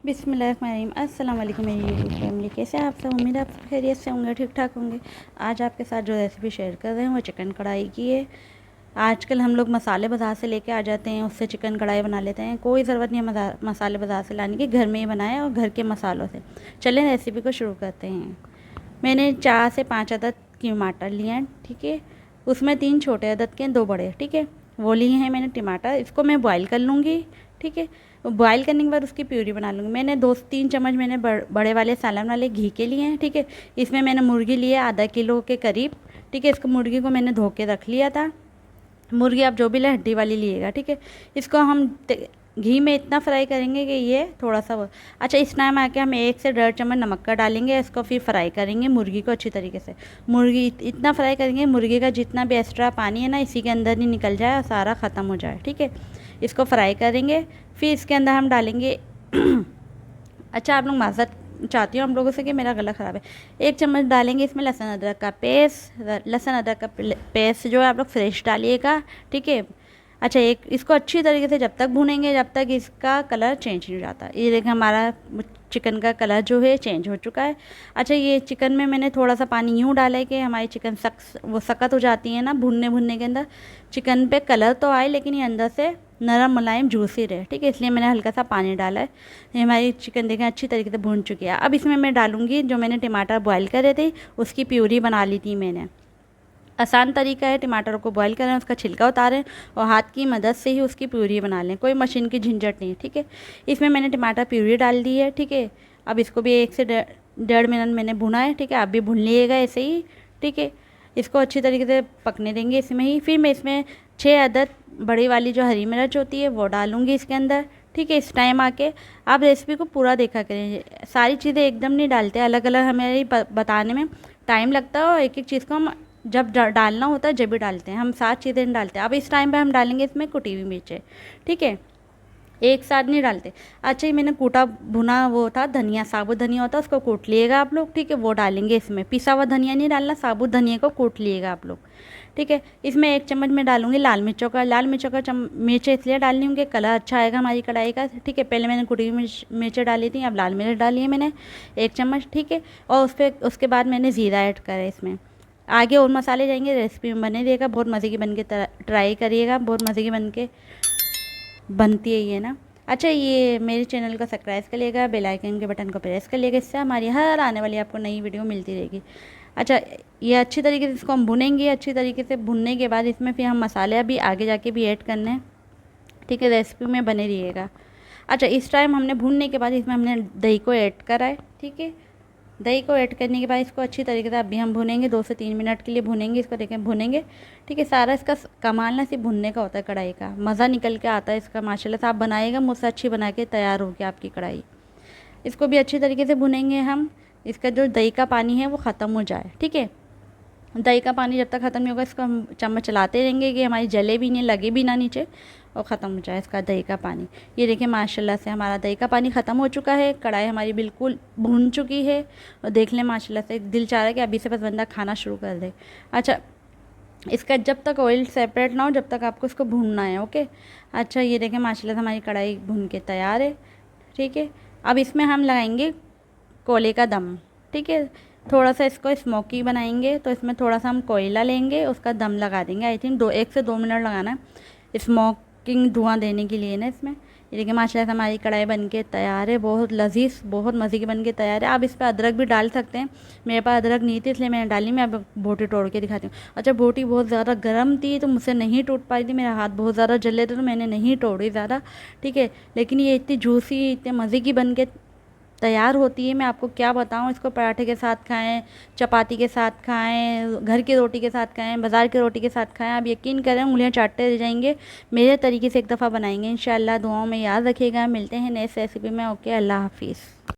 बिस्मिल्लाहिर्रहमानिर्रहीम। अस्सलाम वालेकुम मेरी यूट्यूब फैमिली, कैसे हैं आप सब। उम्मीद है आप सब खैरियत से होंगे, ठीक ठाक होंगे। आज आपके साथ जो रेसिपी शेयर कर रहे हैं वो चिकन कढ़ाई की है। आजकल हम लोग मसाले बाज़ार से लेके आ जाते हैं, उससे चिकन कढ़ाई बना लेते हैं। कोई ज़रूरत नहीं है मसाले बाज़ार से लाने की, घर में ही बनाएं और घर के मसालों से। चलें रेसिपी को शुरू करते हैं। मैंने 4 से 5 अदद टमाटर लिए हैं, ठीक है। उसमें 3 छोटे अदद के 2 बड़े, ठीक है, वो लिए हैं मैंने टमाटर। इसको मैं बॉईल कर लूँगी, ठीक है। बॉईल करने के बाद उसकी प्यूरी बना लूँगी। मैंने 2-3 चम्मच मैंने बड़े वाले सालन वाले घी के लिए हैं, ठीक है। इसमें मैंने मुर्गी लिए आधा किलो के करीब, ठीक है। इसको मुर्गी को मैंने धो के रख लिया था। मुर्गी आप जो भी ले हड्डी वाली लिएगा, ठीक है। इसको हम घी में इतना फ्राई करेंगे कि ये थोड़ा सा वो अच्छा। इस टाइम आके हम 1 से 1.5 चम्मच नमक का डालेंगे। इसको फिर फ्राई करेंगे मुर्गी को अच्छी तरीके से। मुर्गी इतना फ्राई करेंगे मुर्गी का जितना भी एक्स्ट्रा पानी है ना इसी के अंदर नहीं निकल जाए और सारा ख़त्म हो जाए, ठीक है। इसको फ्राई करेंगे। फिर इसके अंदर हम डालेंगे अच्छा, आप लोग माज़रत चाहती हूँ हम लोगों से कि मेरा गला ख़राब है। 1 चम्मच डालेंगे इसमें लहसुन अदरक का पेस्ट। लहसुन अदरक का पेस्ट जो है आप लोग फ्रेश डालिएगा, ठीक है। अच्छा, एक इसको अच्छी तरीके से जब तक भूनेंगे जब तक इसका कलर चेंज नहीं हो जाता। ये देखिए हमारा चिकन का कलर जो है चेंज हो चुका है। अच्छा, ये चिकन में मैंने थोड़ा सा पानी यूँ डाला है कि हमारी चिकन सख्त हो जाती है ना, भुनने के अंदर चिकन पे कलर तो आए लेकिन ये अंदर से नरम मुलायम जूसी रहे, ठीक है। इसलिए मैंने हल्का सा पानी डाला है। ये हमारी चिकन देखें अच्छी तरीके से भून चुकी है। अब इसमें मैं डालूँगी जो मैंने टमाटर बॉयल करे थे, उसकी प्यूरी बना ली थी मैंने। आसान तरीका है, टमाटरों को बॉईल करें, उसका छिलका उतारें और हाथ की मदद से ही उसकी प्यूरी बना लें। कोई मशीन की झंझट नहीं है, ठीक है। इसमें मैंने टमाटर प्यूरी डाल दी है, ठीक है। अब इसको भी 1 से 1.5 मिनट मैंने भुना है, ठीक है। आप भी भून लीजिएगा ऐसे ही, ठीक है। इसको अच्छी तरीके से पकने देंगे इसमें ही। फिर मैं इसमें 6 अदद बड़ी वाली जो हरी मिर्च होती है वो डालूँगी इसके अंदर, ठीक है। इस टाइम आके आप रेसिपी को पूरा देखा करें, सारी चीज़ें एकदम नहीं डालते, अलग अलग हमें बताने में टाइम लगता है और एक एक चीज़ को हम जब डालना होता है जब भी डालते हैं, हम 7 चीज़ें नहीं डालते। अब इस टाइम पे हम डालेंगे इसमें कुटी हुई मिर्चें, ठीक है। एक साथ नहीं डालते। अच्छा, ये मैंने कूटा भुना वो था धनिया, साबुत धनिया होता है उसको कूट लिएगा आप लोग, ठीक है। वो डालेंगे इसमें, पिसा हुआ धनिया नहीं डालना, साबुत धनिया को कूट लिएगा आप लोग, ठीक है। इसमें 1 चम्मच में डालूंगी लाल मिर्चों का मिर्चें इसलिए डालनी होंगी कलर अच्छा आएगा हमारी कढ़ाई का, ठीक है। पहले मैंने कुटी हुई मिर्चें डाली थी, अब लाल मिर्च डाली है मैंने 1 चम्मच, ठीक है। और उसके बाद मैंने ज़ीरा ऐड करा है इसमें। आगे और मसाले जाएंगे, रेसिपी में बने रहेगा, बहुत मज़े की बन के ट्राई करिएगा, बहुत मज़े की बन के बनती है ये ना। अच्छा, ये मेरे चैनल को सब्सक्राइब कर लिएगा, बेल आइकन के बटन को प्रेस कर लिएगा, इससे हमारी हर आने वाली आपको नई वीडियो मिलती रहेगी। अच्छा, ये अच्छी तरीके से इसको हम भुनेंगे। अच्छी तरीके से भुनने के बाद इसमें फिर हम मसाले अभी आगे जाके भी ऐड करने हैं, ठीक है। रेसिपी में बने रहिएगा। अच्छा, इस टाइम हमने भुनने के बाद इसमें हमने दही को ऐड करा है, ठीक है। दही को ऐड करने के बाद इसको अच्छी तरीके से अभी हम भुनेंगे, 2 से 3 मिनट के लिए भुनेंगे इसको, देखें भुनेंगे, ठीक है। सारा इसका कमाल ना सिर्फ भुनने का होता है, कढ़ाई का मज़ा निकल के आता है इसका। माशाल्लाह से आप बनाएगा, मुझसे अच्छी बना के तैयार होगी आपकी कढ़ाई। इसको भी अच्छी तरीके से भुनेंगे हम। इसका जो दही का पानी है वो ख़त्म हो जाए, ठीक है। दही का पानी जब तक ख़त्म नहीं होगा इसको हम चम्मच चलाते रहेंगे कि हमारी जले भी नहीं, लगे भी ना नीचे, और ख़त्म हो जाए इसका दही का पानी। ये देखिए माशाल्लाह से हमारा दही का पानी ख़त्म हो चुका है, कढ़ाई हमारी बिल्कुल भून चुकी है। और देख लें माशाल्लाह से दिल चाह रहा है कि अभी से बस बंदा खाना शुरू कर दे। अच्छा, इसका जब तक ऑयल सेपरेट ना हो जब तक आपको इसको भूनना है, ओके। अच्छा, ये देखें माशाल्लाह से हमारी कढ़ाई भून के तैयार है, ठीक है। अब इसमें हम लगाएंगे कोयले का दम, ठीक है। थोड़ा सा इसको स्मोकी बनाएंगे तो इसमें थोड़ा सा हम कोयला लेंगे, उसका दम लगा देंगे। आई थिंक 1 से 2 मिनट लगाना है स्मोकिंग धुआं देने के लिए ना इसमें। ये देखिए माशाल्लाह से हमारी कढ़ाई बनके तैयार है, बहुत लजीज बहुत मज़े की बनके तैयार है। आप इस पर अदरक भी डाल सकते हैं, मेरे पास अदरक नहीं थी इसलिए मैंने डाली। मैं अब बोटी तोड़ के दिखाती हूँ। अच्छा, बोटी बहुत ज़्यादा गर्म थी तो मुझसे नहीं टूट पाई थी, मेरा हाथ बहुत ज़्यादा जले थे तो मैंने नहीं तोड़ी ज़्यादा, ठीक है। लेकिन ये इतनी जूसी इतने मज़े की बन के तैयार होती है, मैं आपको क्या बताऊँ। इसको पराठे के साथ खाएं, चपाती के साथ खाएं, घर की रोटी के साथ खाएं, बाज़ार की रोटी के साथ खाएं। आप यकीन करें उंगलियां चाटते रह जाएंगे। मेरे तरीके से एक दफ़ा बनाएंगे इंशाल्लाह। दुआओं में याद रखिएगा। मिलते हैं नेक्स्ट रेसिपी में। ओके, अल्लाह हाफिज़।